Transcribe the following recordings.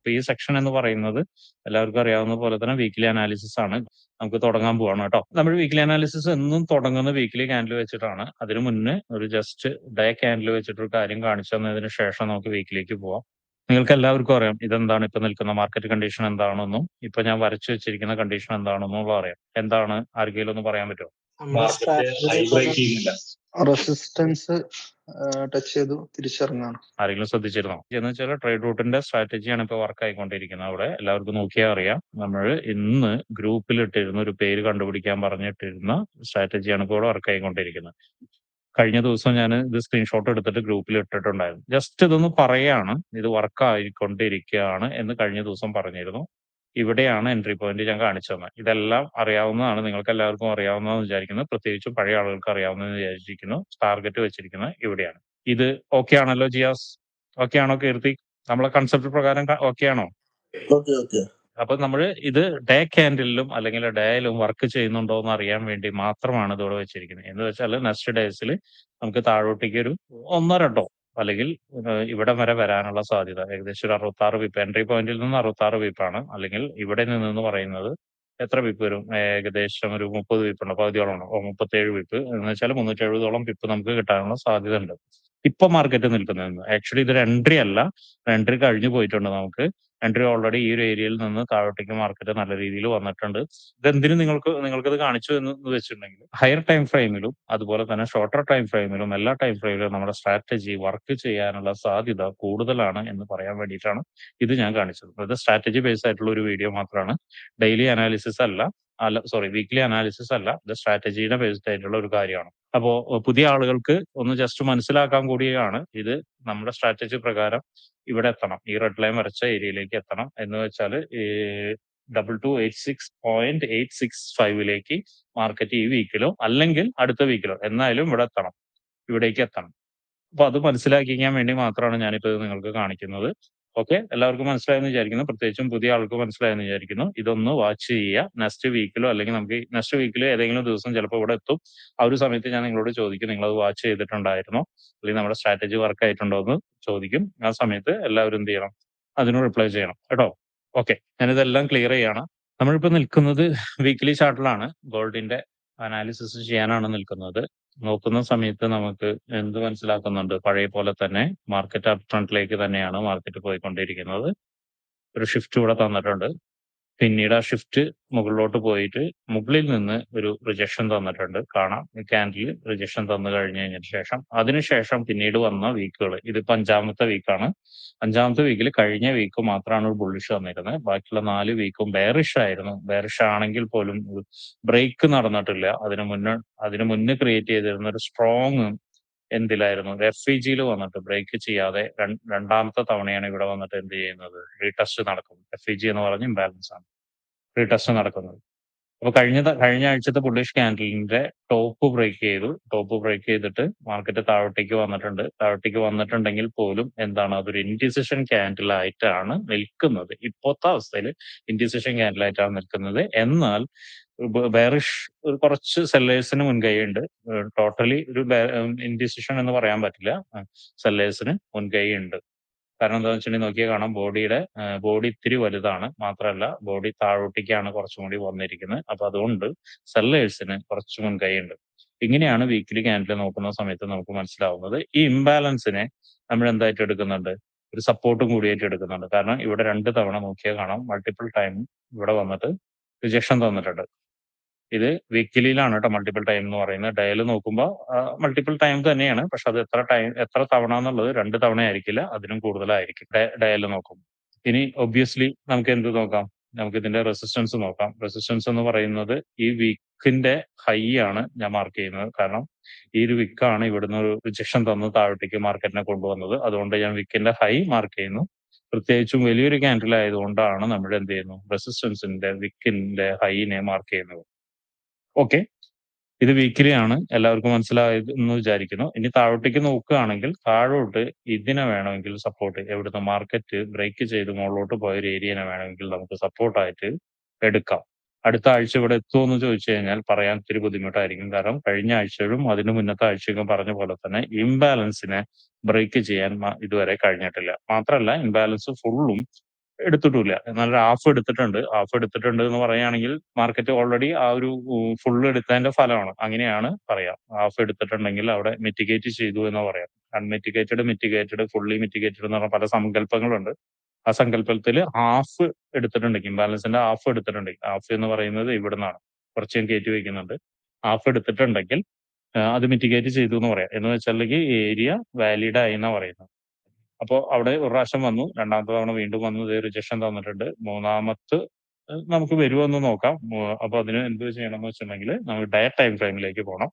ഇപ്പൊ ഈ സെക്ഷൻ എന്ന് പറയുന്നത് എല്ലാവർക്കും അറിയാവുന്ന പോലെ തന്നെ വീക്ക്ലി അനാലിസിസ് ആണ്. നമുക്ക് തുടങ്ങാൻ പോവാണ് കേട്ടോ. നമ്മൾ വീക്ക്ലി അനാലിസിസ് എന്നും തുടങ്ങുന്ന വീക്ക്ലി ക്യാൻഡിൽ വെച്ചിട്ടാണ്. അതിനു മുന്നേ ഒരു ജസ്റ്റ് ഡേ ക്യാൻഡിൽ വെച്ചിട്ടൊരു കാര്യം കാണിച്ചു തന്നതിന് ശേഷം നമുക്ക് വീക്കിലേക്ക് പോവാം. നിങ്ങൾക്ക് എല്ലാവർക്കും അറിയാം ഇതെന്താണ്, ഇപ്പൊ നിൽക്കുന്ന മാർക്കറ്റ് കണ്ടീഷൻ എന്താണെന്നും ഇപ്പൊ ഞാൻ വരച്ചു വെച്ചിരിക്കുന്ന കണ്ടീഷൻ എന്താണെന്നും അറിയാം. എന്താണ് ആർക്കെങ്കിലും ഒന്ന് പറയാൻ പറ്റുമോ? മാർക്കറ്റ് ഹൈ ബ്രേക്ക് ചെയ്യുന്നില്ല, റെസിസ്റ്റൻസ് ടച്ച് ചെയ്തു തിരിച്ചിറങ്ങാണ്. ആരെങ്കിലും ശ്രദ്ധിച്ചിരുന്നോ എന്ന് വെച്ചാൽ ട്രേഡ് റൂട്ടിന്റെ സ്ട്രാറ്റജിയാണ് ഇപ്പൊ വർക്ക് ആയിക്കൊണ്ടിരിക്കുന്നത്. അവിടെ എല്ലാവർക്കും നോക്കിയാൽ അറിയാം. നമ്മൾ ഇന്ന് ഗ്രൂപ്പിൽ ഇട്ടിരുന്ന ഒരു പേര് കണ്ടുപിടിക്കാൻ പറഞ്ഞിട്ടിരുന്ന സ്ട്രാറ്റജിയാണ് ഇപ്പോൾ വർക്ക് ആയിക്കൊണ്ടിരിക്കുന്നത്. കഴിഞ്ഞ ദിവസം ഞാൻ ഇത് സ്ക്രീൻഷോട്ട് എടുത്തിട്ട് ഗ്രൂപ്പിൽ ഇട്ടിട്ടുണ്ടായിരുന്നു. ജസ്റ്റ് ഇതൊന്ന് പറയാണ്, ഇത് വർക്ക് ആയിക്കൊണ്ടിരിക്കുകയാണ് എന്ന് കഴിഞ്ഞ ദിവസം പറഞ്ഞിരുന്നു. ഇവിടെയാണ് എൻട്രി പോയിന്റ് ഞാൻ കാണിച്ചു തന്നത്. ഇതെല്ലാം അറിയാവുന്നതാണ്, നിങ്ങൾക്ക് എല്ലാവർക്കും അറിയാവുന്നതെന്ന് വിചാരിക്കുന്നു. പ്രത്യേകിച്ചും പഴയ ആളുകൾക്ക് അറിയാവുന്നതെന്ന് വിചാരിച്ചിരിക്കുന്നു. ടാർഗറ്റ് വെച്ചിരിക്കുന്നത് ഇവിടെയാണ്. ഇത് ഓക്കെ ആണല്ലോ ജിയാസ്? ഓക്കെ ആണോ കീർത്തി? നമ്മളെ കൺസെപ്റ്റ് പ്രകാരം ഓക്കെ ആണോ? അപ്പൊ നമ്മൾ ഇത് ഡേ ക്യാൻഡിലും അല്ലെങ്കിൽ ഡേയിലും വർക്ക് ചെയ്യുന്നുണ്ടോ എന്ന് അറിയാൻ വേണ്ടി മാത്രമാണ് ഇതിവിടെ വെച്ചിരിക്കുന്നത്. എന്ന് വെച്ചാൽ നെക്സ്റ്റ് ഡേയ്സിൽ നമുക്ക് താഴോട്ടേക്ക് ഒരു 1-2 അല്ലെങ്കിൽ ഇവിടെ വരെ വരാനുള്ള സാധ്യത ഏകദേശം ഒരു 66 വിപ്പ്, എൻട്രി പോയിന്റിൽ നിന്ന് 66 വിപ്പാണ്. അല്ലെങ്കിൽ ഇവിടെ നിന്ന് പറയുന്നത് എത്ര വിപ്പ് വരും? ഏകദേശം ഒരു 30 വിപ്പ് ഉണ്ട്, പകുതിയോളം 37 വിപ്പ് എന്ന് വെച്ചാൽ 370ഓളം വിപ്പ് നമുക്ക് കിട്ടാനുള്ള സാധ്യത ഉണ്ട് ഇപ്പൊ മാർക്കറ്റ് നിൽക്കുന്നത്. ആക്ച്വലി ഇതൊരു എൻട്രി അല്ല, എൻട്രി കഴിഞ്ഞു പോയിട്ടുണ്ട്. നമുക്ക് എൻട്രി ഓൾറെഡി ഈ ഒരു ഏരിയയിൽ നിന്ന് താഴോട്ടേക്ക് മാർക്കറ്റ് നല്ല രീതിയിൽ വന്നിട്ടുണ്ട്. ഇതെന്തിനും നിങ്ങൾക്കിത് കാണിച്ചു എന്ന് വെച്ചിട്ടുണ്ടെങ്കിൽ ഹയർ ടൈം ഫ്രെയിമിലും അതുപോലെ തന്നെ ഷോർട്ടർ ടൈം ഫ്രെയിമിലും എല്ലാ ടൈം ഫ്രെയിമിലും നമ്മുടെ സ്ട്രാറ്റജി വർക്ക് ചെയ്യാനുള്ള സാധ്യത കൂടുതലാണ് എന്ന് പറയാൻ വേണ്ടിയിട്ടാണ് ഇത് ഞാൻ കാണിച്ചത്. അത് സ്ട്രാറ്റജി ബേസ്ഡ് ആയിട്ടുള്ള ഒരു വീഡിയോ മാത്രമാണ്. ഡെയിലി അനാലിസിസ് അല്ല, വീക്ക്ലി അനാലിസിസ് അല്ല. ഇത് സ്ട്രാറ്റജിയുടെ ബേസ്ഡ് ആയിട്ടുള്ള ഒരു കാര്യമാണ്. അപ്പോ പുതിയ ആളുകൾക്ക് ഒന്ന് ജസ്റ്റ് മനസ്സിലാക്കാൻ കൂടിയാണ് ഇത്. നമ്മുടെ സ്ട്രാറ്റജി പ്രകാരം ഇവിടെ എത്തണം, ഈ റെഡ് ലൈൻ വരച്ച ഏരിയയിലേക്ക് എത്തണം. എന്ന് വെച്ചാൽ 2286.865 മാർക്കറ്റ് ഈ വീക്കിലോ അല്ലെങ്കിൽ അടുത്ത വീക്കിലോ എന്നായാലും ഇവിടെ എത്തണം, ഇവിടേക്ക് എത്തണം. അപ്പൊ അത് മനസ്സിലാക്കിക്കാൻ വേണ്ടി മാത്രമാണ് ഞാനിപ്പോ ഇത് നിങ്ങൾക്ക് കാണിക്കുന്നത്. ഓക്കെ, എല്ലാവർക്കും മനസ്സിലായെന്ന് വിചാരിക്കുന്നു. പ്രത്യേകിച്ചും പുതിയ ആൾക്ക് മനസ്സിലായെന്ന് വിചാരിക്കുന്നു. ഇതൊന്ന് വാച്ച് ചെയ്യുക. നെക്സ്റ്റ് വീക്കിലോ അല്ലെങ്കിൽ നമുക്ക് നെക്സ്റ്റ് വീക്കിലോ ഏതെങ്കിലും ദിവസം ചിലപ്പോൾ ഇവിടെ എത്തും. ആ ഒരു സമയത്ത് ഞാൻ നിങ്ങളോട് ചോദിക്കും, നിങ്ങളത് വാച്ച് ചെയ്തിട്ടുണ്ടായിരുന്നോ അല്ലെങ്കിൽ നമ്മുടെ സ്ട്രാറ്റജി വർക്ക് ആയിട്ടുണ്ടോ എന്ന് ചോദിക്കും. ആ സമയത്ത് എല്ലാവരും എന്ത് ചെയ്യണം? അതിന് റിപ്ലൈ ചെയ്യണം കേട്ടോ. ഓക്കെ, ഞാനിതെല്ലാം ക്ലിയർ ചെയ്യാണ്. നമ്മളിപ്പോ നിൽക്കുന്നത് വീക്ക്ലി ചാർട്ടിലാണ്. ഗോൾഡിന്റെ അനാലിസിസ് ചെയ്യാനാണ് നിൽക്കുന്നത്. നോക്കുന്ന സമയത്ത് നമുക്ക് എന്ത് മനസ്സിലാക്കുന്നുണ്ട്? പഴയ പോലെ തന്നെ മാർക്കറ്റ് അപ് ട്രെൻഡിലേക്ക് തന്നെയാണ് മാർക്കറ്റ് പോയിക്കൊണ്ടിരിക്കുന്നത്. ഒരു ഷിഫ്റ്റ് ഇവിടെ തന്നിട്ടുണ്ട്. പിന്നീട് ആ ഷിഫ്റ്റ് മുകളിലോട്ട് പോയിട്ട് മുകളിൽ നിന്ന് ഒരു റിജക്ഷൻ തന്നിട്ടുണ്ട്, കാണാം. ക്യാൻഡിൽ റിജക്ഷൻ തന്നു കഴിഞ്ഞതിന് ശേഷം അതിനുശേഷം പിന്നീട് വന്ന വീക്കുകൾ, ഇതിപ്പോ 5ാമത്തെ വീക്കാണ്. 5ാമത്തെ വീക്കിൽ കഴിഞ്ഞ വീക്ക് മാത്രമാണ് ഒരു ബുള്ളിഷ് വന്നിരുന്നത്. ബാക്കിയുള്ള 4 വീക്കും ബെയറിഷ് ആയിരുന്നു. ബെയറിഷ് ആണെങ്കിൽ പോലും ബ്രേക്ക് നടന്നിട്ടില്ല. അതിനു മുന്നേ ക്രിയേറ്റ് ചെയ്തിരുന്ന ഒരു സ്ട്രോങ് എന്തിലായിരുന്നു? FEG വന്നിട്ട് ബ്രേക്ക് ചെയ്യാതെ 2ാമത്തെ തവണയാണ് ഇവിടെ വന്നിട്ട് എന്ത് ചെയ്യുന്നത്? റീടെസ്റ്റ് നടക്കുന്നത്. FEG എന്ന് പറഞ്ഞ ഇംബാലൻസ് ആണ് റീടെസ്റ്റ് നടക്കുന്നത്. അപ്പൊ കഴിഞ്ഞ ആഴ്ചത്തെ ബുള്ളിഷ് ക്യാൻഡലിന്റെ ടോപ്പ് ബ്രേക്ക് ചെയ്തു. ടോപ്പ് ബ്രേക്ക് ചെയ്തിട്ട് മാർക്കറ്റ് താഴോട്ടേക്ക് വന്നിട്ടുണ്ട്. താഴോട്ടേക്ക് വന്നിട്ടുണ്ടെങ്കിൽ പോലും എന്താണ്? അതൊരു ഇൻഡിസിഷൻ ക്യാൻഡിൽ ആയിട്ടാണ് നിൽക്കുന്നത്. ഇപ്പോഴത്തെ അവസ്ഥയിൽ ഇൻഡിസിഷൻ ക്യാൻഡിൽ ആയിട്ടാണ് നിൽക്കുന്നത്. എന്നാൽ ബെയറിഷ് കുറച്ച് സെല്ലേഴ്സിന് മുൻകൈയുണ്ട്. ടോട്ടലി ഒരു ഇൻഡിസിഷൻ എന്ന് പറയാൻ പറ്റില്ല. സെല്ലേഴ്സിന് മുൻകൈ ഉണ്ട്. കാരണം എന്താണെന്ന് വെച്ചിട്ടുണ്ടെങ്കിൽ നോക്കിയാൽ കാണാം, ബോഡി ഇത്തിരി വലുതാണ്. മാത്രമല്ല ബോഡി താഴോട്ടേക്കാണ് കുറച്ചും കൂടി വന്നിരിക്കുന്നത്. അപ്പൊ അതുകൊണ്ട് സെല്ലേഴ്സിന് കുറച്ച് മുൻകൈയുണ്ട്. ഇങ്ങനെയാണ് വീക്കിലി ക്യാൻഡിൽ നോക്കുന്ന സമയത്ത് നമുക്ക് മനസ്സിലാവുന്നത്. ഈ ഇംബാലൻസിനെ നമ്മൾ എന്തായിട്ട് എടുക്കുന്നുണ്ട്? ഒരു സപ്പോർട്ടും കൂടിയായിട്ട് എടുക്കുന്നുണ്ട്. കാരണം ഇവിടെ 2 തവണ നോക്കിയാൽ കാണാം, മൾട്ടിപ്പിൾ ടൈം ഇവിടെ വന്നിട്ട് റിജക്ഷൻ തന്നിട്ടുണ്ട്. ഇത് വീക്കിലിയിലാണ് കേട്ടോ മൾട്ടിപ്പിൾ ടൈം എന്ന് പറയുന്നത്. ഡേയിൽ നോക്കുമ്പോൾ മൾട്ടിപ്പിൾ ടൈം തന്നെയാണ്. പക്ഷെ അത് എത്ര തവണ എന്നുള്ളത് 2 തവണ ആയിരിക്കില്ല, അതിനും കൂടുതലായിരിക്കും ഡേയിൽ നോക്കും. ഇനി ഒബ്വിയസ്ലി നമുക്ക് എന്ത് നോക്കാം? നമുക്ക് ഇതിന്റെ റെസിസ്റ്റൻസ് നോക്കാം. റെസിസ്റ്റൻസ് എന്ന് പറയുന്നത് ഈ വീക്കിന്റെ ഹൈ ആണ് ഞാൻ മാർക്ക് ചെയ്യുന്നത്. കാരണം ഈ ഒരു വിക്കാണ് ഇവിടുന്ന് ഒരു റിജക്ഷൻ തന്ന് താഴോട്ടേക്ക് മാർക്കറ്റിനെ കൊണ്ടുവന്നത്. അതുകൊണ്ട് ഞാൻ വിക്കിന്റെ ഹൈ മാർക്ക് ചെയ്യുന്നു. പ്രത്യേകിച്ചും വലിയൊരു ക്യാൻഡിൽ ആയതുകൊണ്ടാണ് നമ്മൾ എന്ത് ചെയ്യുന്നു? റെസിസ്റ്റൻസിന്റെ വിക്കിന്റെ ഹൈനെ മാർക്ക് ചെയ്യുന്നത്. ഓക്കെ, ഇത് വീക്കിലി ആണ്. എല്ലാവർക്കും മനസ്സിലായെന്ന് വിചാരിക്കുന്നു. ഇനി താഴോട്ടേക്ക് നോക്കുകയാണെങ്കിൽ താഴോട്ട് ഇതിനെ വേണമെങ്കിൽ സപ്പോർട്ട്, എവിടുന്ന് മാർക്കറ്റ് ബ്രേക്ക് ചെയ്ത് മുകളിലോട്ട് പോയ ഒരു ഏരിയനെ വേണമെങ്കിൽ നമുക്ക് സപ്പോർട്ടായിട്ട് എടുക്കാം. അടുത്ത ആഴ്ച ഇവിടെ എത്തുമോ എന്ന് ചോദിച്ചു കഴിഞ്ഞാൽ പറയാൻ ഇത്തിരി ബുദ്ധിമുട്ടായിരിക്കും. കാരണം കഴിഞ്ഞ ആഴ്ചയിലും അതിന് മുന്നത്തെ ആഴ്ചയൊക്കെ പറഞ്ഞ പോലെ തന്നെ ഇംബാലൻസിനെ ബ്രേക്ക് ചെയ്യാൻ ഇതുവരെ കഴിഞ്ഞിട്ടില്ല. മാത്രമല്ല ഇംബാലൻസ് ഫുള്ളും എടുത്തിട്ടുമില്ല. എന്നാൽ ഒരു ഹാഫ് എടുത്തിട്ടുണ്ട്. ഹാഫ് എടുത്തിട്ടുണ്ട് എന്ന് പറയുകയാണെങ്കിൽ മാർക്കറ്റ് ഓൾറെഡി ആ ഒരു ഫുൾ എടുത്തതിന്റെ ഫലമാണ്. അങ്ങനെയാണ് പറയാ. ഹാഫ് എടുത്തിട്ടുണ്ടെങ്കിൽ അവിടെ മിറ്റിഗേറ്റ് ചെയ്തു എന്ന് പറയാം. അൺമിറ്റിഗേറ്റഡ്, മിറ്റിഗേറ്റഡ്, ഫുള്ളി മിറ്റിഗേറ്റഡ് എന്ന് പറഞ്ഞ പല സങ്കല്പങ്ങളുണ്ട്. ആ സങ്കല്പത്തിൽ ഹാഫ് എടുത്തിട്ടുണ്ടെങ്കിൽ, ഇംബാലൻസിന്റെ ഹാഫ് എടുത്തിട്ടുണ്ടെങ്കിൽ, ഹാഫ് എന്ന് പറയുന്നത് ഇവിടുന്നാണ്. കുറച്ച് ഞാൻ കയറ്റി വെക്കുന്നുണ്ട്. ഹാഫ് എടുത്തിട്ടുണ്ടെങ്കിൽ അത് മിറ്റിഗേറ്റ് ചെയ്തു എന്ന് പറയാം. എന്ന് വെച്ചിട്ടുണ്ടെങ്കിൽ ഏരിയ വാലിഡ് ആയി എന്നാ പറയുന്നത്. അപ്പോ അവിടെ ഒരു പ്രാവശ്യം വന്നു. രണ്ടാമത്തെ തവണ വീണ്ടും വന്നു. ദേ റിജക്ഷൻ തന്നിട്ടുണ്ട്. മൂന്നാമത്തെ നമുക്ക് വരുമോ എന്ന് നോക്കാം. അപ്പൊ അതിന് എന്ത് ചെയ്യണമെന്ന് വെച്ചിട്ടുണ്ടെങ്കിൽ നമുക്ക് ഡേ ടൈം ഫ്രെയിമിലേക്ക് പോണം.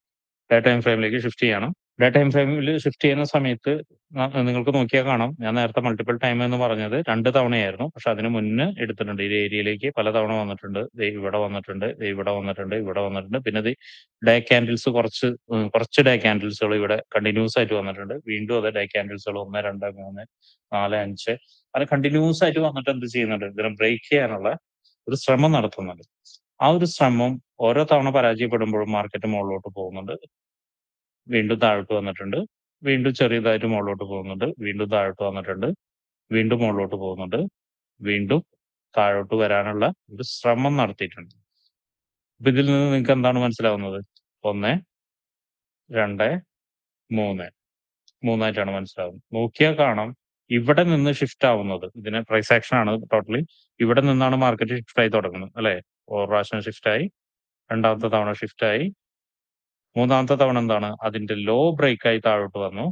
ഡേ ടൈം ഫ്രെയിമിലേക്ക് ഷിഫ്റ്റ് ചെയ്യണം. ഡേ ടൈം ഫ്രെയിമിൽ ഷിഫ്റ്റ് ചെയ്യുന്ന സമയത്ത് നിങ്ങൾക്ക് നോക്കിയാൽ കാണാം. ഞാൻ നേരത്തെ മൾട്ടിപ്പിൾ ടൈം എന്ന് പറഞ്ഞത് 2 തവണയായിരുന്നു. പക്ഷെ അതിന് മുന്നേ എടുത്തിട്ടുണ്ട്. ഈ ഏരിയയിലേക്ക് പല തവണ വന്നിട്ടുണ്ട്. ദേ ഇവിടെ വന്നിട്ടുണ്ട്. ദേ ഇവിടെ വന്നിട്ടുണ്ട്. ഇവിടെ വന്നിട്ടുണ്ട്. പിന്നെ ഡേ ക്യാൻഡിൽസ് കുറച്ച് ഡേ ക്യാൻഡിൽസുകൾ ഇവിടെ കണ്ടിന്യൂസ് ആയിട്ട് വന്നിട്ടുണ്ട്. വീണ്ടും അതെ ഡേ ക്യാൻഡിൽസുകൾ 1, 2, 3, 4, 5 അത് കണ്ടിന്യൂസ് ആയിട്ട് വന്നിട്ട് എന്ത് ചെയ്യുന്നുണ്ട്? ഇതിനെ ബ്രേക്ക് ചെയ്യാനുള്ള ഒരു ശ്രമം നടത്തുന്നുണ്ട്. ആ ഒരു ശ്രമം ഓരോ തവണ പരാജയപ്പെടുമ്പോഴും മാർക്കറ്റ് മുകളിലോട്ട് പോകുന്നുണ്ട്. വീണ്ടും താഴോട്ട് വന്നിട്ടുണ്ട്. വീണ്ടും ചെറിയതായിട്ട് മുകളിലോട്ട് പോകുന്നുണ്ട്. വീണ്ടും താഴോട്ട് വന്നിട്ടുണ്ട്. വീണ്ടും മുകളിലോട്ട് പോകുന്നുണ്ട്. വീണ്ടും താഴോട്ട് വരാനുള്ള ഒരു ശ്രമം നടത്തിയിട്ടുണ്ട്. അപ്പൊ ഇതിൽ നിന്ന് നിങ്ങൾക്ക് എന്താണ് മനസ്സിലാവുന്നത്? 1, 2, 3 മൂന്നായിട്ടാണ് മനസ്സിലാവുന്നത്. നോക്കിയാൽ കാണാം ഇവിടെ നിന്ന് ഷിഫ്റ്റ് ആവുന്നത്. ഇതിന് പ്രൈസ് ആക്ഷൻ ആണ് ടോട്ടലി. ഇവിടെ നിന്നാണ് മാർക്കറ്റ് ഷിഫ്റ്റ് ആയി തുടങ്ങുന്നത് അല്ലെ? ഒരു പ്രാവശ്യം ഷിഫ്റ്റ് ആയി, രണ്ടാമത്തെ തവണ ഷിഫ്റ്റ് ആയി, മൂന്നാമത്തെ തവണ എന്താണ്? അതിന്റെ ലോ ബ്രേക്ക് ആയി താഴോട്ട് വന്നു.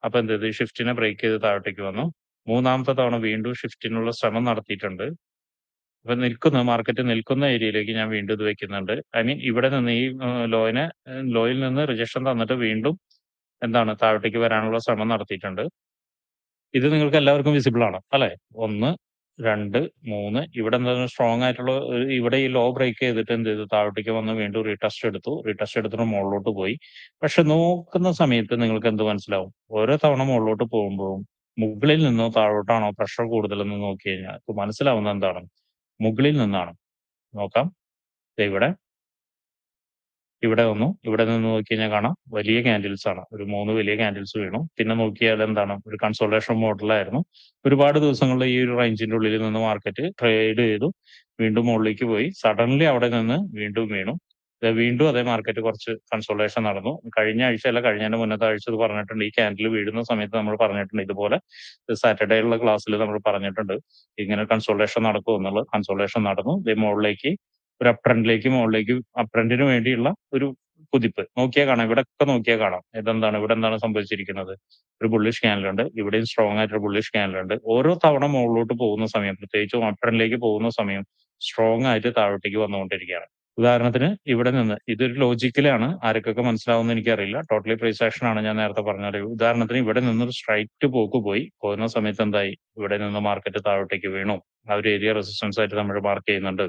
അപ്പൊ എന്ത് ചെയ്തു? ഷിഫ്റ്റിനെ ബ്രേക്ക് ചെയ്ത് താഴോട്ടേക്ക് വന്നു. മൂന്നാമത്തെ തവണ വീണ്ടും ഷിഫ്റ്റിനുള്ള ശ്രമം നടത്തിയിട്ടുണ്ട്. അപ്പൊ മാർക്കറ്റ് നിൽക്കുന്ന ഏരിയയിലേക്ക് ഞാൻ വീണ്ടും ഇത് വെക്കുന്നുണ്ട്. ഐ മീൻ ഇവിടെ നിന്ന് ഈ ലോയിൽ നിന്ന് റിജക്ഷൻ തന്നിട്ട് വീണ്ടും എന്താണ് താഴോട്ടേക്ക് വരാനുള്ള ശ്രമം നടത്തിയിട്ടുണ്ട്. ഇത് നിങ്ങൾക്ക് എല്ലാവർക്കും വിസിബിൾ ആണ് അല്ലെ? 1, 2, 3 ഇവിടെ എന്താണ് സ്ട്രോങ് ആയിട്ടുള്ള ഇവിടെ ഈ ലോ ബ്രേക്ക് ചെയ്തിട്ട് എന്ത് ചെയ്തു? താഴോട്ടേക്ക് വന്ന് വീണ്ടും റീടെസ്റ്റ് എടുത്തു. റീടെസ്റ്റ് എടുത്തിട്ട് മുകളിലോട്ട് പോയി. പക്ഷെ നോക്കുന്ന സമയത്ത് നിങ്ങൾക്ക് എന്ത് മനസ്സിലാവും? ഓരോ തവണ മുകളിലോട്ട് പോകുമ്പോഴും മുകളിൽ നിന്നോ താഴോട്ടാണോ പ്രഷർ കൂടുതലെന്ന് നോക്കി കഴിഞ്ഞാൽ മനസ്സിലാവുന്നത് എന്താണ്? മുകളിൽ നിന്നാണ്. നോക്കാം. ദേ ഇവിടെ വന്നു. ഇവിടെ നിന്ന് നോക്കി കഴിഞ്ഞാൽ കാണാം വലിയ ക്യാൻഡിൽസ് ആണ്. ഒരു 3 വലിയ ക്യാൻഡിൽസ് വീണു. പിന്നെ നോക്കിയാൽ എന്താണ്? ഒരു കൺസോൾട്ടേഷൻ മോഡലായിരുന്നു. ഒരുപാട് ദിവസങ്ങളിൽ ഈ ഒരു റേഞ്ചിന്റെ ഉള്ളിൽ നിന്ന് മാർക്കറ്റ് ട്രേഡ് ചെയ്തു. വീണ്ടും മുകളിലേക്ക് പോയി. സഡൻലി അവിടെ നിന്ന് വീണ്ടും വീണു. വീണ്ടും അതേ മാർക്കറ്റ് കുറച്ച് കൺസോൾട്ടേഷൻ നടന്നു. കഴിഞ്ഞ ആഴ്ചയല്ല, കഴിഞ്ഞതിന്റെ മുന്നത്തെ ആഴ്ച ഇത് പറഞ്ഞിട്ടുണ്ട്. ഈ ക്യാൻഡിൽ വീഴുന്ന സമയത്ത് നമ്മൾ പറഞ്ഞിട്ടുണ്ട്. ഇതുപോലെ സാറ്റർഡേ ഉള്ള ക്ലാസ്സിൽ നമ്മൾ പറഞ്ഞിട്ടുണ്ട്. ഇങ്ങനെ കൺസോൾട്ടേഷൻ നടക്കും എന്നുള്ളത്. കൺസോൾട്ടേഷൻ നടന്നു. മുകളിലേക്ക് ഒരു അപ് ട്രെൻഡിലേക്ക് അപ് ട്രെൻഡിന് വേണ്ടിയുള്ള ഒരു കുതിപ്പ്. നോക്കിയാൽ കാണാം. ഇവിടെയൊക്കെ നോക്കിയാൽ കാണാം. ഇവിടെ എന്താണ് സംഭവിച്ചിരിക്കുന്നത്? ഒരു ബുള്ളിഷ് ക്യാൻഡിൽ ഉണ്ട്. ഇവിടെയും സ്ട്രോങ് ആയിട്ടൊരു ബുള്ളിഷ് ക്യാൻഡിൽ ഉണ്ട്. ഓരോ തവണ മുകളിലോട്ട് പോകുന്ന സമയം, പ്രത്യേകിച്ചും അപ് ട്രെൻഡിലേക്ക് പോകുന്ന സമയം സ്ട്രോങ് ആയിട്ട് താഴോട്ടേക്ക് വന്നുകൊണ്ടിരിക്കുകയാണ്. ഉദാഹരണത്തിന് ഇവിടെ നിന്ന് ഇതൊരു ലോജിക്കലാണ്. ആർക്കൊക്കെ മനസ്സിലാവുമെന്ന് എനിക്കറിയില്ല. ടോട്ടലി പ്രൈസ് ആക്ഷൻ ആണ് ഞാൻ നേരത്തെ പറഞ്ഞത്. ഉദാഹരണത്തിന് ഇവിടെ നിന്നൊരു സ്ട്രൈറ്റ് പോക്ക് പോയി. പോകുന്ന സമയത്ത് എന്തായി? ഇവിടെ നിന്ന് മാർക്കറ്റ് താഴോട്ടേക്ക് വീണു. ആ ഒരു ഏരിയ റെസിസ്റ്റൻസ് ആയിട്ട് നമ്മൾ മാർക്ക് ചെയ്യുന്നുണ്ട്.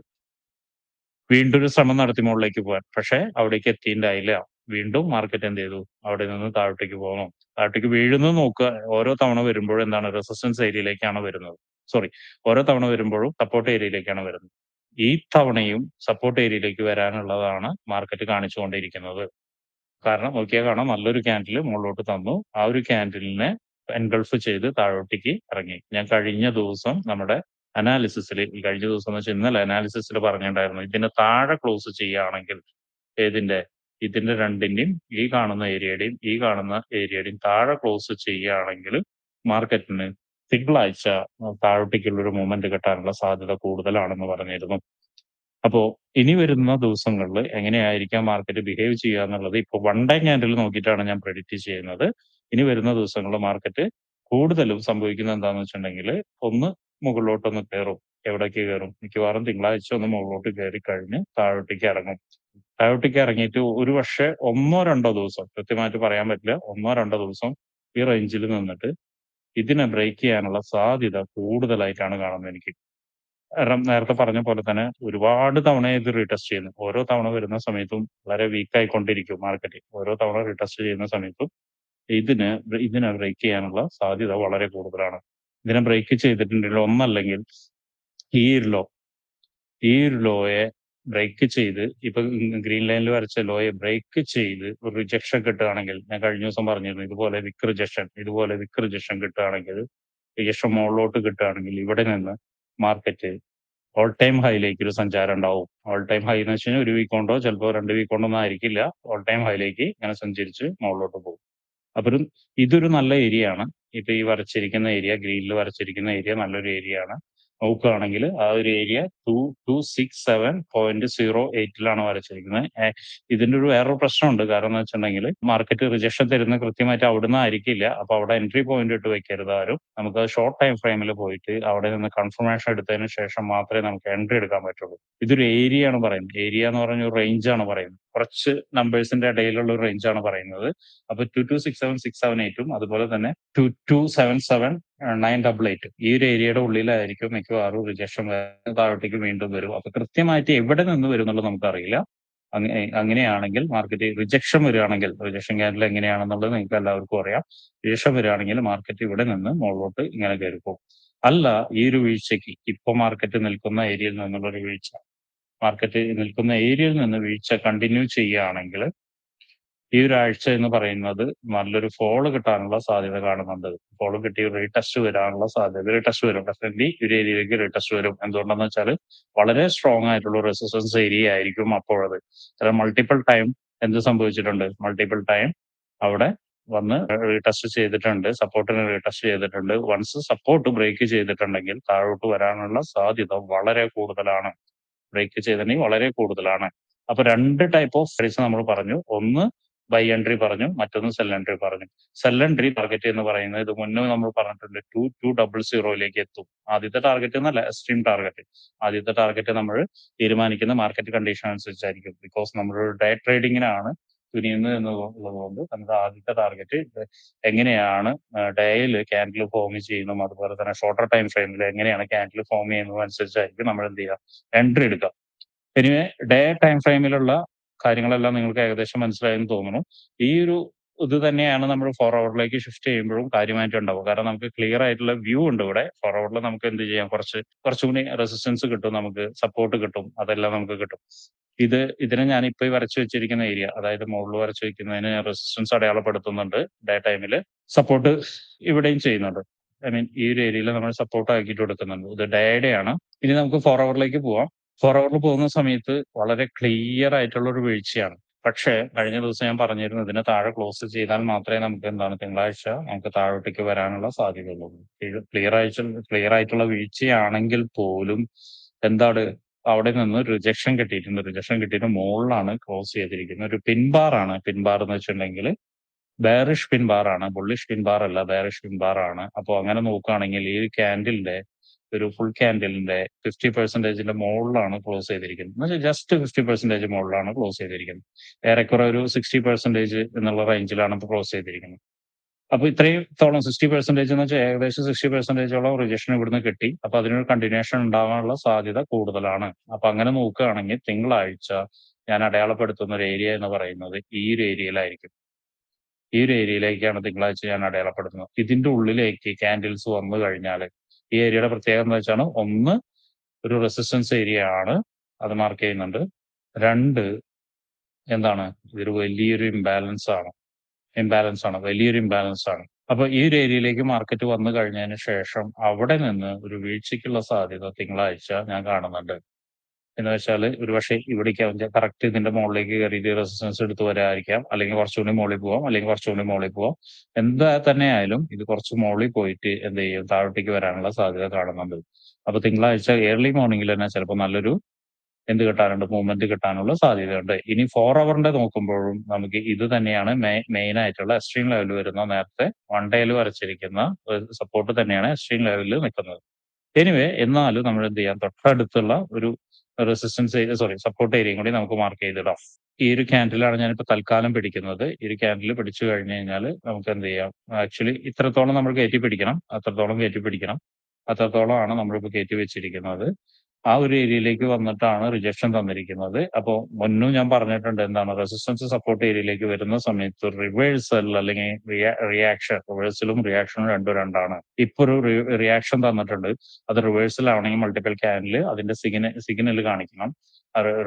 വീണ്ടും ഒരു ശ്രമം നടത്തി മുകളിലേക്ക് പോകാൻ. പക്ഷേ അവിടേക്ക് എത്തിയിട്ടുണ്ടായില്ല. വീണ്ടും മാർക്കറ്റ് എന്ത് ചെയ്തു? അവിടെ നിന്ന് താഴോട്ടേക്ക് പോന്നു. താഴോട്ടേക്ക് വീഴുന്നത് നോക്കുക. ഓരോ തവണ വരുമ്പോഴും എന്താണ്? റെസിസ്റ്റൻസ് ഏരിയയിലേക്കാണ് വരുന്നത്. സോറി, ഓരോ തവണ വരുമ്പോഴും സപ്പോർട്ട് ഏരിയയിലേക്കാണ് വരുന്നത്. ഈ തവണയും സപ്പോർട്ട് ഏരിയയിലേക്ക് വരാനുള്ളതാണ് മാർക്കറ്റ് കാണിച്ചുകൊണ്ടിരിക്കുന്നത്. കാരണം നോക്കിയാൽ കാണാം നല്ലൊരു ക്യാൻഡിൽ മുകളിലോട്ട് തന്നു. ആ ഒരു ക്യാൻഡിലിനെ എൻഗൾഫ് ചെയ്ത് താഴോട്ടേക്ക് ഇറങ്ങി. ഞാൻ കഴിഞ്ഞ ദിവസം നമ്മുടെ അനാലിസിസിൽ, ഈ കഴിഞ്ഞ ദിവസം എന്ന് വെച്ചാൽ ഇന്നലെ അനാലിസിസിൽ പറഞ്ഞിട്ടുണ്ടായിരുന്നു. ഇതിന് താഴെ ക്ലോസ് ചെയ്യുകയാണെങ്കിൽ ഇതിന്റെ രണ്ടിന്റെയും ഈ കാണുന്ന ഏരിയയുടെയും താഴെ ക്ലോസ് ചെയ്യുകയാണെങ്കിൽ മാർക്കറ്റിന് തിങ്കളാഴ്ച താഴോട്ടേക്കുള്ള ഒരു മൂവ്മെന്റ് കിട്ടാനുള്ള സാധ്യത കൂടുതലാണെന്ന് പറഞ്ഞിരുന്നു. അപ്പോ ഇനി വരുന്ന ദിവസങ്ങളിൽ എങ്ങനെയായിരിക്കാം മാർക്കറ്റ് ബിഹേവ് ചെയ്യുക എന്നുള്ളത് ഇപ്പൊ 1 ഡേ ക്യാൻഡിൽ നോക്കിയിട്ടാണ് ഞാൻ പ്രെഡിക്റ്റ് ചെയ്യുന്നത്. ഇനി വരുന്ന ദിവസങ്ങളിൽ മാർക്കറ്റ് കൂടുതലും സംഭവിക്കുന്നത് എന്താണെന്ന് വെച്ചിട്ടുണ്ടെങ്കിൽ, ഒന്ന് മുകളിലോട്ടൊന്ന് കയറും. എവിടേക്ക് കയറും? മിക്കവാറും തിങ്കളാഴ്ച ഒന്ന് മുകളിലോട്ട് കയറി കഴിഞ്ഞ് താഴോട്ടേക്ക് ഇറങ്ങും. താഴോട്ടേക്ക് ഇറങ്ങിയിട്ട് ഒരു പക്ഷേ 1 2 ദിവസം, കൃത്യമായിട്ട് പറയാൻ പറ്റില്ല, 1 2 ദിവസം ഈ റേഞ്ചിൽ നിന്നിട്ട് ഇതിനെ ബ്രേക്ക് ചെയ്യാനുള്ള സാധ്യത കൂടുതലായിട്ടാണ് കാണുന്നത് എനിക്ക്. കാരണം നേരത്തെ പറഞ്ഞ പോലെ തന്നെ ഒരുപാട് തവണ ഇത് റീടെസ്റ്റ് ചെയ്യുന്നു. ഓരോ തവണ വരുന്ന സമയത്തും വളരെ വീക്ക് ആയിക്കൊണ്ടിരിക്കും മാർക്കറ്റ്. ഓരോ തവണ റീടെസ്റ്റ് ചെയ്യുന്ന സമയത്തും ഇതിനെ ബ്രേക്ക് ചെയ്യാനുള്ള സാധ്യത വളരെ കൂടുതലാണ്. ഇതിനെ ബ്രേക്ക് ചെയ്തിട്ടുണ്ടെങ്കിൽ ഒന്നല്ലെങ്കിൽ ഈ ഒരു ലോ ഈ ഒരു ലോയെ ബ്രേക്ക് ചെയ്ത് ഇപ്പൊ ഗ്രീൻ ലൈനിൽ വരച്ച ലോയെ ബ്രേക്ക് ചെയ്ത് ഒരു റിജക്ഷൻ കിട്ടുകയാണെങ്കിൽ, ഞാൻ കഴിഞ്ഞ ദിവസം പറഞ്ഞിരുന്നു ഇതുപോലെ വിക്ക് റിജക്ഷൻ കിട്ടുകയാണെങ്കിൽ റിജക്ഷൻ മുകളിലോട്ട് കിട്ടുകയാണെങ്കിൽ ഇവിടെ നിന്ന് മാർക്കറ്റ് ഓൾ ടൈം ഹൈയിലേക്ക് ഒരു സഞ്ചാരം ഉണ്ടാവും. ഓൾ ടൈം ഹൈ എന്ന് വെച്ച് കഴിഞ്ഞാൽ 1 വീക്ക് കൊണ്ടോ ചിലപ്പോൾ 2 വീക്ക് കൊണ്ടോ ഒന്നും ആയിരിക്കില്ല. ഓൾ ടൈം ഹൈയിലേക്ക് ഇങ്ങനെ സഞ്ചരിച്ച് മുകളിലോട്ട് പോകും. അപ്പൊ ഇതൊരു നല്ല ഏരിയ ആണ്. ഇപ്പൊ ഈ വരച്ചിരിക്കുന്ന ഏരിയ, ഗ്രീനിൽ വരച്ചിരിക്കുന്ന ഏരിയ നല്ലൊരു ഏരിയ ആണ്. നോക്കുകയാണെങ്കിൽ ആ ഒരു ഏരിയ 2267.08 വരച്ചിരിക്കുന്നത്. ഇതിന്റെ ഒരു വേറൊരു പ്രശ്നമുണ്ട്. കാരണം എന്ന് വെച്ചിട്ടുണ്ടെങ്കിൽ മാർക്കറ്റ് റിജക്ഷൻ തരുന്ന കൃത്യമായിട്ട് അവിടുന്ന് ആയിരിക്കില്ല. അപ്പൊ അവിടെ എൻട്രി പോയിന്റ് ഇട്ട് വെക്കരുത് ആരും. നമുക്ക് ഷോർട്ട് ടൈം ഫ്രെയിമിൽ പോയിട്ട് അവിടെ നിന്ന് കൺഫർമേഷൻ എടുത്തതിന് ശേഷം മാത്രമേ നമുക്ക് എൻട്രി എടുക്കാൻ പറ്റുള്ളൂ. ഇതൊരു ഏരിയ ആണ് പറയുന്നത്. ഏരിയ എന്ന് പറഞ്ഞ ഒരു റേഞ്ച് ആണ് പറയുന്നത്. കുറച്ച് നമ്പേഴ്സിന്റെ ഇടയിലുള്ള ഒരു റേഞ്ച് ആണ് പറയുന്നത്. അപ്പൊ 2267,678 അതുപോലെ തന്നെ 2277,988 ഈ ഒരു ഏരിയയുടെ ഉള്ളിലായിരിക്കും മിക്കവാറും റിജക്ഷൻ താഴോട്ടേക്ക് വീണ്ടും വരും. അപ്പൊ കൃത്യമായിട്ട് എവിടെ നിന്ന് വരും എന്നുള്ളത് നമുക്കറിയില്ല. അങ്ങനെയാണെങ്കിൽ മാർക്കറ്റ് റിജക്ഷൻ വരികയാണെങ്കിൽ, റിജക്ഷൻ ക്യാൻഡിൽ എങ്ങനെയാണെന്നുള്ളത് നിങ്ങൾക്ക് എല്ലാവർക്കും അറിയാം. റിജക്ഷൻ വരികയാണെങ്കിൽ മാർക്കറ്റ് ഇവിടെ നിന്ന് മുകളിലോട്ട് ഇങ്ങനെ കയറി പോകും. അല്ല, ഈ ഒരു വീഴ്ചയ്ക്ക് ഇപ്പൊ മാർക്കറ്റ് നിൽക്കുന്ന ഏരിയയിൽ നിന്നുള്ള ഒരു വീഴ്ച, മാർക്കറ്റ് നിൽക്കുന്ന ഏരിയയിൽ നിന്ന് വീഴ്ച കണ്ടിന്യൂ ചെയ്യുകയാണെങ്കിൽ ഈ ഒരാഴ്ച എന്ന് പറയുന്നത് നല്ലൊരു ഫോള് കിട്ടാനുള്ള സാധ്യത കാണുന്നുണ്ട്. ഫോള് കിട്ടി റീടെസ്റ്റ് വരാനുള്ള സാധ്യത, റീടെസ്റ്റ് വരും. ഡെഫിനറ്റ്ലി ഒരു ഏരിയയിലേക്ക് റീടെസ്റ്റ് വരും. എന്തുകൊണ്ടെന്ന് വെച്ചാൽ വളരെ സ്ട്രോങ് ആയിട്ടുള്ള റെസിസ്റ്റൻസ് ഏരിയ ആയിരിക്കും അപ്പോഴത്. ചില മൾട്ടിപ്പിൾ ടൈം എന്ത് സംഭവിച്ചിട്ടുണ്ട്, മൾട്ടിപ്പിൾ ടൈം അവിടെ വന്ന് റീടെസ്റ്റ് ചെയ്തിട്ടുണ്ട്, സപ്പോർട്ടിനെ റീടെസ്റ്റ് ചെയ്തിട്ടുണ്ട്. വൺസ് സപ്പോർട്ട് ബ്രേക്ക് ചെയ്തിട്ടുണ്ടെങ്കിൽ താഴോട്ട് വരാനുള്ള സാധ്യത വളരെ കൂടുതലാണ്. ബ്രേക്ക് ചെയ്തിട്ടുണ്ടെങ്കിൽ വളരെ കൂടുതലാണ്. അപ്പൊ 2 ടൈപ്പ് ഓഫ് ട്രേഡ്സ് നമ്മൾ പറഞ്ഞു. ഒന്ന് ബൈ എൻട്രി പറഞ്ഞു, മറ്റൊന്ന് സെൽ എൻട്രി പറഞ്ഞു. സെൽ എൻട്രി ടാർഗറ്റ് എന്ന് പറയുന്നത് ഇത് മുന്നേ നമ്മൾ പറഞ്ഞിട്ടുണ്ട് 2200 എത്തും. ആദ്യത്തെ ടാർഗറ്റ് എന്നല്ല, എക്സ്ട്രീം ടാർഗറ്റ്. ആദ്യത്തെ ടാർഗറ്റ് നമ്മൾ തീരുമാനിക്കുന്ന മാർക്കറ്റ് കണ്ടീഷൻ അനുസരിച്ചായിരിക്കും. ബിക്കോസ് നമ്മളൊരു ഡേ ട്രേഡിങ്ങിനാണ് തുനിയുന്നത് എന്നുള്ളതുകൊണ്ട് നമ്മുടെ ആദ്യത്തെ ടാർഗറ്റ് എങ്ങനെയാണ് ഡേയിൽ ക്യാൻഡിൽ ഫോം ചെയ്യുന്നതും അതുപോലെ തന്നെ ഷോർട്ടർ ടൈം ഫ്രെയിമിൽ എങ്ങനെയാണ് ക്യാൻഡിൽ ഫോം ചെയ്യുന്നതും അനുസരിച്ചായിരിക്കും നമ്മൾ എന്ത് ചെയ്യുക, എൻട്രി എടുക്കുക. എനിവേ ഡേ ടൈം ഫ്രെയിമിലുള്ള കാര്യങ്ങളെല്ലാം നിങ്ങൾക്ക് ഏകദേശം മനസ്സിലായെന്ന് തോന്നുന്നു. ഈ ഒരു ഇത് തന്നെയാണ് നമ്മൾ 4 ഹവറിലേക്ക് ഷിഫ്റ്റ് ചെയ്യുമ്പോഴും കാര്യമായിട്ട് ഉണ്ടാവും. കാരണം നമുക്ക് ക്ലിയർ ആയിട്ടുള്ള വ്യൂ ഉണ്ട് ഇവിടെ. 4 ഹവറിൽ നമുക്ക് എന്ത് ചെയ്യാം, കുറച്ചുകൂടി റെസിസ്റ്റൻസ് കിട്ടും, നമുക്ക് സപ്പോർട്ട് കിട്ടും, അതെല്ലാം നമുക്ക് കിട്ടും. ഇതിനെ ഞാൻ ഇപ്പൊ ഈ വരച്ചു വെച്ചിരിക്കുന്ന ഏരിയ, അതായത് മുകളിൽ വരച്ചു വെക്കുന്നതിന് റെസിസ്റ്റൻസ് അടയാളപ്പെടുത്തുന്നുണ്ട്. ഡേ ടൈമില് സപ്പോർട്ട് ഇവിടെയും ചെയ്യുന്നുണ്ട്. ഐ മീൻ ഈ ഒരു ഏരിയയിൽ നമ്മൾ സപ്പോർട്ട് ആക്കിയിട്ട് കൊടുക്കുന്നുണ്ട്. ഇത് ഡേയുടെ ആണ്. ഇനി നമുക്ക് 4 ഹവറിലേക്ക് പോവാം. 4 ഹവറിൽ പോകുന്ന സമയത്ത് വളരെ ക്ലിയർ ആയിട്ടുള്ള ഒരു വീഴ്ചയാണ്. പക്ഷേ കഴിഞ്ഞ ദിവസം ഞാൻ പറഞ്ഞിരുന്നു, ഇതിന് താഴെ ക്ലോസ് ചെയ്താൽ മാത്രമേ നമുക്ക് തിങ്കളാഴ്ച നമുക്ക് താഴോട്ടേക്ക് വരാനുള്ള സാധ്യതയുള്ളൂ. ക്ലിയർ ആയിട്ടുള്ള വീഴ്ചയാണെങ്കിൽ പോലും എന്താണ്, അവിടെ നിന്ന് റിജക്ഷൻ കിട്ടിയിട്ടുണ്ട്. റിജക്ഷൻ കിട്ടിയിട്ട് മുകളിലാണ് ക്ലോസ് ചെയ്തിരിക്കുന്നത്. ഒരു പിൻബാർ ആണ്. പിൻബാർ എന്ന് വെച്ചിട്ടുണ്ടെങ്കിൽ ബെയറിഷ് പിൻബാർ ആണ്, ബുള്ളിഷ് പിൻബാർ അല്ല, ബെയറിഷ് പിൻബാർ ആണ്. അപ്പൊ അങ്ങനെ നോക്കുകയാണെങ്കിൽ ഈ ക്യാൻഡിലിന്റെ ഒരു ഫുൾ ക്യാൻഡിലിന്റെ 50% മുകളിലാണ് ക്ലോസ് ചെയ്തിരിക്കുന്നത്. എന്നുവെച്ചാൽ ജസ്റ്റ് 50% മുകളിലാണ് ക്ലോസ് ചെയ്തിരിക്കുന്നത്. ഏറെക്കുറെ ഒരു 60% എന്നുള്ള റേഞ്ചിലാണ് ഇപ്പോൾ ക്ലോസ് ചെയ്തിരിക്കുന്നത്. അപ്പൊ ഇത്രത്തോളം 60% എന്ന് വെച്ചാൽ ഏകദേശം 60%ഓളം റിജക്ഷൻ ഇവിടുന്ന് കിട്ടി. അപ്പൊ അതിനൊരു കണ്ടിന്യൂഷൻ ഉണ്ടാവാനുള്ള സാധ്യത കൂടുതലാണ്. അപ്പൊ അങ്ങനെ നോക്കുകയാണെങ്കിൽ തിങ്കളാഴ്ച ഞാൻ അടയാളപ്പെടുത്തുന്ന ഒരു ഏരിയ എന്ന് പറയുന്നത് ഈ ഒരു ഏരിയയിലായിരിക്കും. ഈ ഒരു ഏരിയയിലേക്കാണ് തിങ്കളാഴ്ച ഞാൻ അടയാളപ്പെടുത്തുന്നത്. ഇതിന്റെ ഉള്ളിലേക്ക് ക്യാൻഡിൽസ് വന്നു കഴിഞ്ഞാൽ ഈ ഏരിയയുടെ പ്രത്യേകത എന്ന് വെച്ചാൽ, ഒന്ന് ഒരു റെസിസ്റ്റൻസ് ഏരിയ ആണ്, അത് മാർക്ക് ചെയ്യുന്നുണ്ട്. 2 എന്താണ്, ഇതൊരു വലിയൊരു ഇംബാലൻസ് ആണ്, വലിയൊരു ഇംബാലൻസ് ആണ്. അപ്പൊ ഈ ഒരു ഏരിയയിലേക്ക് മാർക്കറ്റ് വന്നു കഴിഞ്ഞതിന് ശേഷം അവിടെ നിന്ന് ഒരു വീഴ്ചയ്ക്കുള്ള സാധ്യത തിങ്കളാഴ്ച ഞാൻ കാണുന്നുണ്ട്. എന്ന് വെച്ചാൽ ഒരുപക്ഷെ ഇവിടേക്ക് കറക്റ്റ് ഇതിന്റെ മുകളിലേക്ക് കയറിയിട്ട് റെസിസ്റ്റൻസ് എടുത്ത് വരാതിരിക്കാം, അല്ലെങ്കിൽ കുറച്ചുകൂടി മുകളിൽ പോവാം, അല്ലെങ്കിൽ കുറച്ചുകൂടി മുകളിൽ പോവാം. എന്താ തന്നെ ആയാലും ഇത് കുറച്ച് മുകളിൽ പോയിട്ട് എന്ത് ചെയ്യും, താഴോട്ടേക്ക് വരാനുള്ള സാധ്യത കാണുന്നുണ്ട്. അപ്പൊ തിങ്കളാഴ്ച ഏർലി മോർണിംഗിൽ തന്നെ ചിലപ്പോൾ നല്ലൊരു കിട്ടാനുണ്ട്, മൂവ്മെന്റ് കിട്ടാനുള്ള സാധ്യതയുണ്ട്. ഇനി 4 ഹവറിന്റെ നോക്കുമ്പോഴും നമുക്ക് ഇത് തന്നെയാണ് മെയിൻ ആയിട്ടുള്ള എക്സ്ട്രീം ലെവലിൽ വരുന്ന, നേരത്തെ 1 ഡേയിൽ വരച്ചിരിക്കുന്ന സപ്പോർട്ട് തന്നെയാണ് എക്സ്ട്രീം ലെവലിൽ നിൽക്കുന്നത്. എനിവേ എന്നാലും നമ്മൾ എന്ത് ചെയ്യാം, തൊട്ടടുത്തുള്ള ഒരു സപ്പോർട്ട് ഏരിയയും കൂടി നമുക്ക് മാർക്ക് ചെയ്തിടാം. ഈ ഒരു ക്യാൻഡിലാണ് ഞാനിപ്പോ തൽക്കാലം പിടിക്കുന്നത്. ഈ ഒരു ക്യാൻഡിൽ പിടിച്ചു കഴിഞ്ഞു കഴിഞ്ഞാൽ നമുക്ക് എന്ത് ചെയ്യാം, ആക്ച്വലി ഇത്രത്തോളം നമ്മൾ കയറ്റി പിടിക്കണം, അത്രത്തോളമാണ് നമ്മളിപ്പോ കയറ്റി വെച്ചിരിക്കുന്നത്. ആ ഒരു ഏരിയയിലേക്ക് വന്നിട്ടാണ് റിജക്ഷൻ തന്നിരിക്കുന്നത്. അപ്പൊ മുന്നും ഞാൻ പറഞ്ഞിട്ടുണ്ട്, എന്താണ്, റെസിസ്റ്റൻസ് സപ്പോർട്ട് ഏരിയയിലേക്ക് വരുന്ന സമയത്ത് റിവേഴ്സൽ അല്ലെങ്കിൽ റിയാക്ഷൻ, റിവേഴ്സലും റിയാക്ഷനും രണ്ടാണ്. ഇപ്പൊ ഒരു റിയാക്ഷൻ തന്നിട്ടുണ്ട്. അത് റിവേഴ്സൽ ആവണമെങ്കിൽ മൾട്ടിപ്പിൾ ക്യാൻഡിൽ അതിന്റെ സിഗ്നൽ കാണിക്കണം.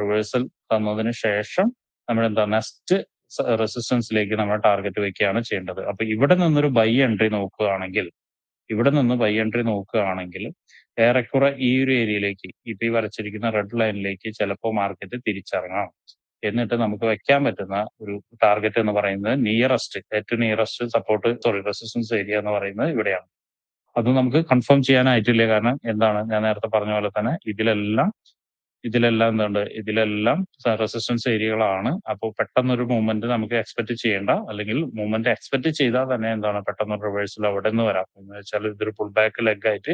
റിവേഴ്സൽ തന്നതിന് ശേഷം നമ്മൾ നെക്സ്റ്റ് റെസിസ്റ്റൻസിലേക്ക് നമ്മൾ ടാർഗറ്റ് വെക്കുകയാണ് ചെയ്യേണ്ടത്. അപ്പൊ ഇവിടെ നിന്നൊരു ബൈ എൻട്രി നോക്കുകയാണെങ്കിൽ ഇവിടെ നിന്ന് ബൈ എൻട്രി നോക്കുകയാണെങ്കിൽ ഏറെക്കുറെ ഈ ഒരു ഏരിയയിലേക്ക് ഇപ്പൊ ഈ വരച്ചിരിക്കുന്ന റെഡ് ലൈനിലേക്ക് ചിലപ്പോൾ മാർക്കറ്റ് തിരിച്ചിറങ്ങാം. എന്നിട്ട് നമുക്ക് വെക്കാൻ പറ്റുന്ന ഒരു ടാർഗറ്റ് എന്ന് പറയുന്നത് ഏറ്റവും നിയറസ്റ്റ് റെസിസ്റ്റൻസ് ഏരിയ എന്ന് പറയുന്നത് ഇവിടെയാണ്. അത് നമുക്ക് കൺഫേം ചെയ്യാനായിട്ടില്ല. കാരണം എന്താണ് ഞാൻ നേരത്തെ പറഞ്ഞ പോലെ തന്നെ ഇതിലെല്ലാം റെസിസ്റ്റൻസ് ഏരിയകളാണ്. അപ്പൊ പെട്ടെന്നൊരു മൂവ്മെന്റ് നമുക്ക് എക്സ്പെക്ട് ചെയ്യേണ്ട. അല്ലെങ്കിൽ മൂവ്മെന്റ് എക്സ്പെക്ട് ചെയ്താൽ തന്നെ എന്താണ് പെട്ടെന്നൊരു റിവേഴ്സൽ അവിടെന്ന് വരാം. എന്ന് വെച്ചാൽ ഇതൊരു പുൾ ബാക്ക് ലെഗ് ആയിട്ട്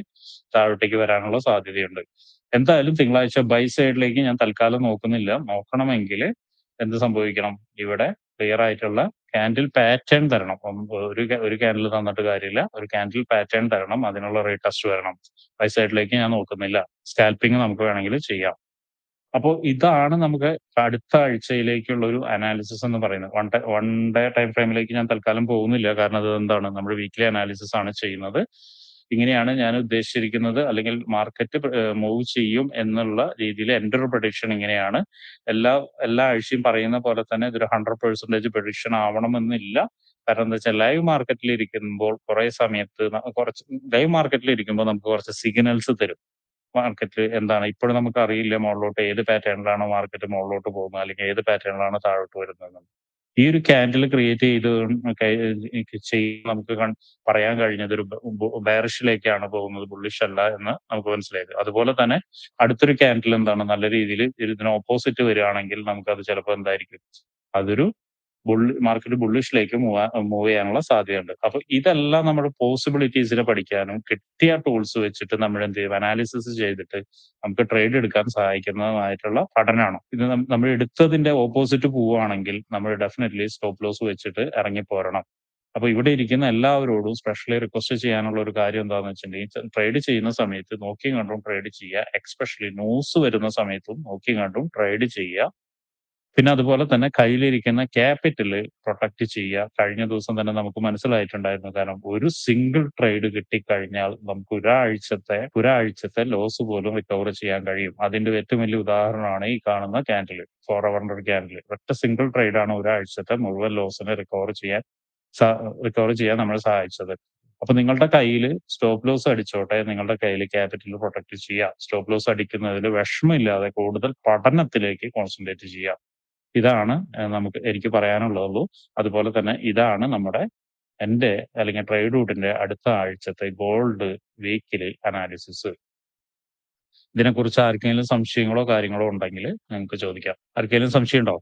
താഴോട്ടേക്ക് വരാനുള്ള സാധ്യതയുണ്ട്. എന്തായാലും തിങ്കളാഴ്ച ബൈ സൈഡിലേക്ക് ഞാൻ തൽക്കാലം നോക്കുന്നില്ല. നോക്കണമെങ്കിൽ എന്ത് സംഭവിക്കണം? ഇവിടെ ക്ലിയർ ആയിട്ടുള്ള കാൻഡിൽ പാറ്റേൺ തരണം. ഒരു കാൻഡിൽ തന്നിട്ട് കാര്യമില്ല. ഒരു കാൻഡിൽ പാറ്റേൺ തരണം. അതിനുള്ള റീടെസ്റ്റ് വരണം. ബൈ സൈഡിലേക്ക് ഞാൻ നോക്കുന്നില്ല. സ്കാൽപ്പിംഗ് നമുക്ക് വേണമെങ്കിൽ ചെയ്യാം. അപ്പോ ഇതാണ് നമുക്ക് അടുത്ത ആഴ്ചയിലേക്കുള്ള ഒരു അനാലിസിസ് എന്ന് പറയുന്നത്. വൺ ഡേ ടൈം ഫ്രെയിമിലേക്ക് ഞാൻ തൽക്കാലം പോകുന്നില്ല. കാരണം അത് എന്താണ് നമ്മൾ വീക്ക്ലി അനാലിസിസ് ആണ് ചെയ്യുന്നത്. ഇങ്ങനെയാണ് ഞാൻ ഉദ്ദേശിച്ചിരിക്കുന്നത്. അല്ലെങ്കിൽ മാർക്കറ്റ് മൂവ് ചെയ്യും എന്നുള്ള രീതിയിൽ എന്റെ ഒരു പ്രഡിക്ഷൻ ഇങ്ങനെയാണ്. എല്ലാ എല്ലാ ആഴ്ചയും പറയുന്ന പോലെ തന്നെ ഇതൊരു 100% പ്രഡിക്ഷൻ ആവണമെന്നില്ല. കാരണം എന്താ വെച്ചാൽ ലൈവ് മാർക്കറ്റിൽ ഇരിക്കുമ്പോൾ ലൈവ് മാർക്കറ്റിൽ ഇരിക്കുമ്പോൾ നമുക്ക് കുറച്ച് സിഗ്നൽസ് തരും. മാർക്കറ്റ് എന്താണ് ഇപ്പോഴും നമുക്ക് അറിയില്ല മുകളിലോട്ട് ഏത് പാറ്റേണിലാണ് മാർക്കറ്റ് മുകളിലോട്ട് പോകുന്നത്, അല്ലെങ്കിൽ ഏത് പാറ്റേണിലാണ് താഴോട്ട് വരുന്നത്. ഈ ഒരു കാൻഡിൽ ക്രിയേറ്റ് നമുക്ക് പറയാൻ കഴിഞ്ഞത് ഒരു ബെയറിഷിലേക്കാണ് പോകുന്നത്, ബുള്ളിഷ് അല്ല എന്ന് നമുക്ക് മനസ്സിലായത്. അതുപോലെ തന്നെ അടുത്തൊരു കാൻഡിൽ എന്താണ് നല്ല രീതിയിൽ ഇതിന് ഓപ്പോസിറ്റ് വരികയാണെങ്കിൽ നമുക്കത് ചിലപ്പോൾ എന്തായിരിക്കും, അതൊരു മാർക്കറ്റ് ബുള്ളിഷിലേക്ക് മൂവ് ചെയ്യാനുള്ള സാധ്യതയുണ്ട്. അപ്പൊ ഇതെല്ലാം നമ്മുടെ പോസിബിലിറ്റീസിനെ പഠിക്കാനും കിട്ടിയ ടൂൾസ് വെച്ചിട്ട് നമ്മൾ എന്ത് ചെയ്യും, അനാലിസിസ് ചെയ്തിട്ട് നമുക്ക് ട്രേഡ് എടുക്കാൻ സഹായിക്കുന്നതായിട്ടുള്ള പഠനമാണ്. ഇത് നമ്മൾ എടുത്തതിന്റെ ഓപ്പോസിറ്റ് പോവുകയാണെങ്കിൽ നമ്മൾ ഡെഫിനറ്റ്ലി സ്റ്റോപ്പ് ലോസ് വെച്ചിട്ട് ഇറങ്ങി പോരണം. അപ്പൊ ഇവിടെ ഇരിക്കുന്ന എല്ലാവരോടും സ്പെഷ്യലി റിക്വസ്റ്റ് ചെയ്യാനുള്ള ഒരു കാര്യം എന്താണെന്ന് വെച്ചിട്ടുണ്ടെങ്കിൽ, ട്രേഡ് ചെയ്യുന്ന സമയത്ത് നോക്കിയും കണ്ടും ട്രേഡ് ചെയ്യുക. എക്സ്പെഷ്യലി ന്യൂസ് വരുന്ന സമയത്തും നോക്കിയും കണ്ടും ട്രേഡ് ചെയ്യുക. പിന്നെ അതുപോലെ തന്നെ കയ്യിലിരിക്കുന്ന ക്യാപിറ്റല് പ്രൊട്ടക്ട് ചെയ്യുക. കഴിഞ്ഞ ദിവസം തന്നെ നമുക്ക് മനസ്സിലായിട്ടുണ്ടായിരുന്നു. കാരണം ഒരു സിംഗിൾ ട്രേഡ് കിട്ടിക്കഴിഞ്ഞാൽ നമുക്ക് ഒരാഴ്ചത്തെ ലോസ് പോലും റിക്കവർ ചെയ്യാൻ കഴിയും. അതിന്റെ ഏറ്റവും വലിയ ഉദാഹരണമാണ് ഈ കാണുന്ന ക്യാൻഡിൽ, 4 ഹവറിന്റെ ഒരു ക്യാൻഡിൽ. ഒറ്റ സിംഗിൾ ട്രേഡാണ് ഒരാഴ്ചത്തെ മുഴുവൻ ലോസിനെ റിക്കവർ ചെയ്യാൻ നമ്മളെ സഹായിച്ചത്. അപ്പൊ നിങ്ങളുടെ കയ്യിൽ സ്റ്റോപ്പ് ലോസ് അടിച്ചോട്ടെ, നിങ്ങളുടെ കയ്യിൽ ക്യാപിറ്റൽ പ്രൊട്ടക്ട് ചെയ്യുക. സ്റ്റോപ്പ് ലോസ് അടിക്കുന്നതിൽ വിഷമമില്ലാതെ കൂടുതൽ പഠനത്തിലേക്ക് കോൺസെൻട്രേറ്റ് ചെയ്യുക. ഇതാണ് എനിക്ക് പറയാനുള്ളതുള്ളൂ. അതുപോലെ തന്നെ ഇതാണ് എന്റെ അല്ലെങ്കിൽ ട്രേഡ് റൂട്ടിന്റെ അടുത്ത ആഴ്ചത്തെ ഗോൾഡ് വീക്കിലി അനാലിസിസ്. ഇതിനെക്കുറിച്ച് ആർക്കെങ്കിലും സംശയങ്ങളോ കാര്യങ്ങളോ ഉണ്ടെങ്കിൽ നിങ്ങൾക്ക് ചോദിക്കാം. ആർക്കെങ്കിലും സംശയം ഉണ്ടോ?